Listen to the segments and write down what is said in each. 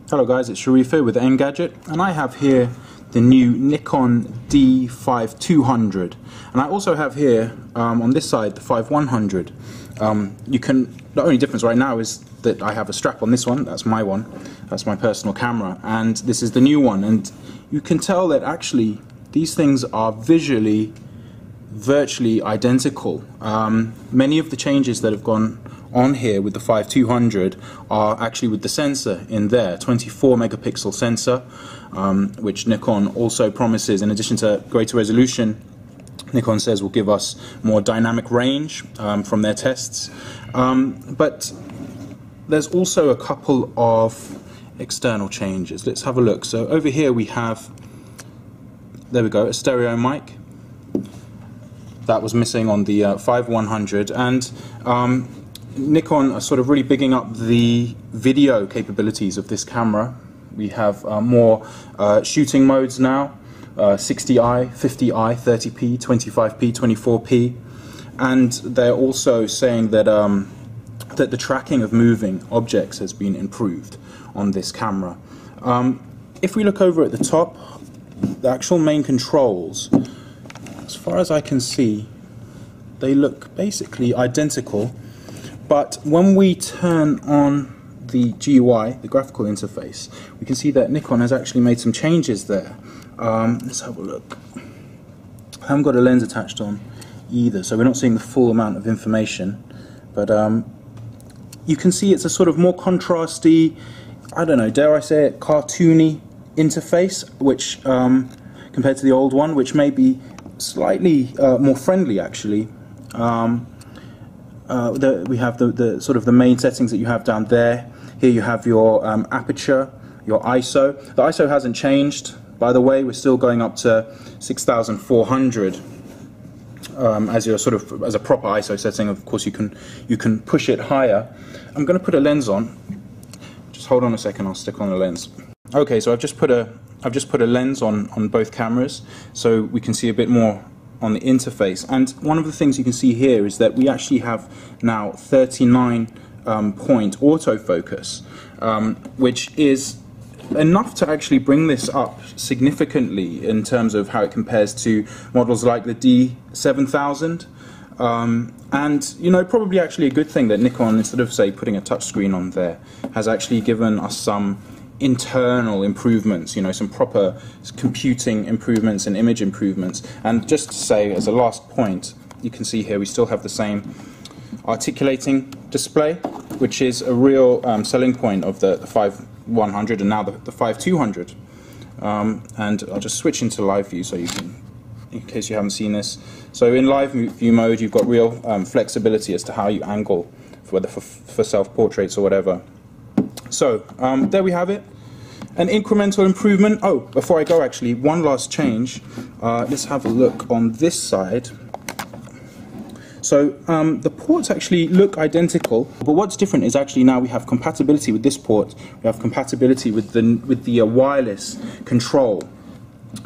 Hello guys, it's Sharif here with Gadget, and I have here the new Nikon D5200, and I also have here on this side the 5100. The only difference right now is that I have a strap on this one. That's my one, that's my personal camera, and this is the new one, and you can tell that actually these things are visually virtually identical. Many of the changes that have gone on here with the 5200 are actually with the sensor in there, 24 megapixel sensor, which Nikon also promises, in addition to greater resolution, Nikon says will give us more dynamic range from their tests. But there's also a couple of external changes. Let's have a look. So over here we have, there we go, a stereo mic. That was missing on the 5100, and Nikon are sort of really bigging up the video capabilities of this camera. We have more shooting modes now, 60i, 50i, 30p, 25p, 24p, and they're also saying that that the tracking of moving objects has been improved on this camera. If we look over at the top, the actual main controls, as far as I can see, they look basically identical, but when we turn on the GUI, the graphical interface, we can see that Nikon has actually made some changes there. Let's have a look. I haven't got a lens attached on either, so we're not seeing the full amount of information, but you can see it's a sort of more contrasty, I don't know, dare I say it, cartoony interface, which compared to the old one, which may be slightly more friendly actually. We have the sort of the main settings that you have down there. Here you have your aperture, your ISO. The ISO hasn't changed, by the way. We're still going up to 6400 as your sort of as a proper ISO setting. Of course, you can push it higher. I'm going to put a lens on. Just hold on a second. I'll stick on the lens. Okay, so I've just put a lens on both cameras, so we can see a bit more on the interface. And one of the things you can see here is that we actually have now 39 point autofocus, which is enough to actually bring this up significantly in terms of how it compares to models like the D7000. And you know, probably actually a good thing that Nikon, instead of say putting a touchscreen on there, has actually given us some internal improvements, you know, some proper computing improvements and image improvements. And just to say, as a last point, you can see here we still have the same articulating display, which is a real selling point of the 5100 and now the 5200. And I'll just switch into live view so you can, in case you haven't seen this. So in live view mode, you've got real flexibility as to how you angle, whether for self-portraits or whatever. So there we have it, an incremental improvement. Oh, before I go, actually, one last change. Let's have a look on this side. So the ports actually look identical, but what's different is actually now we have compatibility with this port. We have compatibility with the wireless control,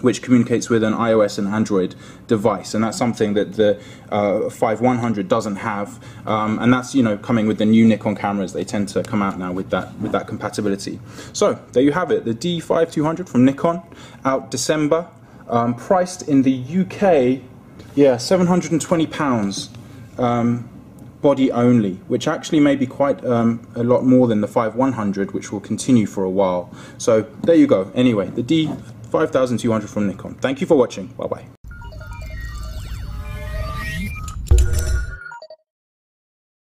which communicates with an iOS and Android device, and that's something that the 5100 doesn't have, and that's, you know, coming with the new Nikon cameras. They tend to come out now with that compatibility. So there you have it, the D5200 from Nikon, out December, priced in the UK, yeah, £720, body only, which actually may be quite a lot more than the 5100, which will continue for a while. So there you go. Anyway, the D5200 from Nikon. Thank you for watching. Bye bye.